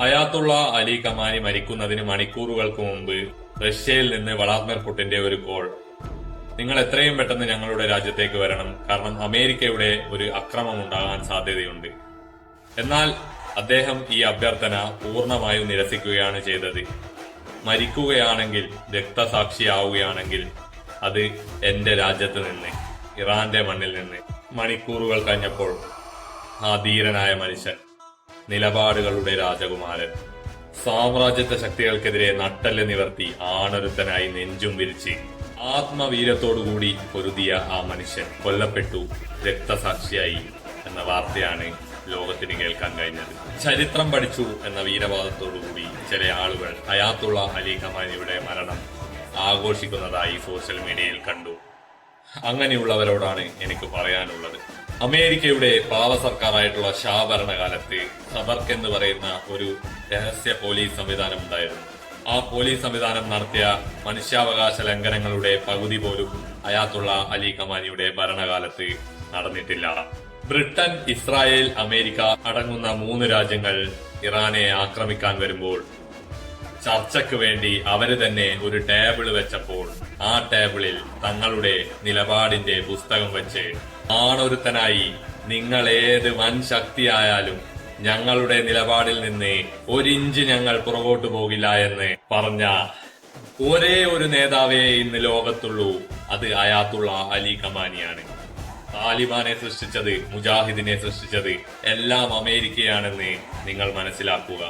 അയാത്തുള്ള അലി ഖമാനി മരിക്കുന്നതിന് മണിക്കൂറുകൾക്ക് മുമ്പ് റഷ്യയിൽ നിന്ന് വ്ളാദിമിർ പുടിന്റെ ഒരു കോൾ. നിങ്ങൾ എത്രയും പെട്ടെന്ന് ഞങ്ങളുടെ രാജ്യത്തേക്ക് വരണം, കാരണം അമേരിക്കയുടെ ഒരു അക്രമം ഉണ്ടാകാൻ സാധ്യതയുണ്ട്. എന്നാൽ അദ്ദേഹം ഈ അഭ്യർത്ഥന പൂർണ്ണമായും നിരസിക്കുകയാണ് ചെയ്തത്. മരിക്കുകയാണെങ്കിൽ, രക്തസാക്ഷിയാവുകയാണെങ്കിൽ അത് എന്റെ രാജ്യത്ത് നിന്ന്, ഇറാന്റെ മണ്ണിൽ നിന്ന്. മണിക്കൂറുകൾ കഴിഞ്ഞപ്പോൾ ആ ധീരനായ മനുഷ്യൻ, നിലപാടുകളുടെ രാജകുമാരൻ, സാമ്രാജ്യത്വ ശക്തികൾക്കെതിരെ നട്ടെല്ല് നിവർത്തി ആണൊരുത്തനായി നെഞ്ചും വിരിച്ച് ആത്മവീര്യത്തോടുകൂടി പൊരുതിയ ആ മനുഷ്യൻ കൊല്ലപ്പെട്ടു, രക്തസാക്ഷിയായി എന്ന വാർത്തയാണ് ലോകത്തിന് കേൾക്കാൻ കഴിഞ്ഞത്. ചരിത്രം പഠിച്ചു എന്ന വീരവാദത്തോടുകൂടി ചില ആളുകൾ അയാത്തുള്ള അലി ഖമാനിയുടെ മരണം ആഘോഷിക്കുന്നതായി സോഷ്യൽ മീഡിയയിൽ കണ്ടു. അങ്ങനെയുള്ളവരോടാണ് എനിക്ക് പറയാനുള്ളത്, അമേരിക്കയുടെ പാവ സർക്കാരായിട്ടുള്ള ഷാ ഭരണകാലത്ത് സബർക്ക് എന്ന് പറയുന്ന ഒരു രഹസ്യ പോലീസ് സംവിധാനം ഉണ്ടായിരുന്നു. ആ പോലീസ് സംവിധാനം നടത്തിയ മനുഷ്യാവകാശ ലംഘനങ്ങളുടെ പകുതി പോലും അയാത്തുള്ള അലി ഖമാനിയുടെ ഭരണകാലത്ത് നടന്നിട്ടില്ല. ബ്രിട്ടൻ, ഇസ്രായേൽ, അമേരിക്ക അടങ്ങുന്ന 3 രാജ്യങ്ങൾ ഇറാനെ ആക്രമിക്കാൻ വരുമ്പോൾ ചർച്ചയ്ക്ക് വേണ്ടി അവര് തന്നെ ഒരു ടേബിൾ വെച്ചപ്പോൾ ആ ടേബിളിൽ തങ്ങളുടെ നിലപാടിന്റെ പുസ്തകം വെച്ച് ആണൊരുത്തനായി നിങ്ങൾ ഏത് വൻ ശക്തിയായാലും ഞങ്ങളുടെ നിലപാടിൽ നിന്ന് 1 ഇഞ്ച് ഞങ്ങൾ പുറകോട്ടു പോകില്ല എന്ന് പറഞ്ഞ ഒരേ ഒരു നേതാവേ ഇന്ന് ലോകത്തുള്ളൂ, അത് അയാത്തുള്ള അലി ഖമാനിയാണ്. താലിബാനെ സൃഷ്ടിച്ചത്, മുജാഹിദിനെ സൃഷ്ടിച്ചത് എല്ലാം അമേരിക്കയാണെന്ന് നിങ്ങൾ മനസ്സിലാക്കുക.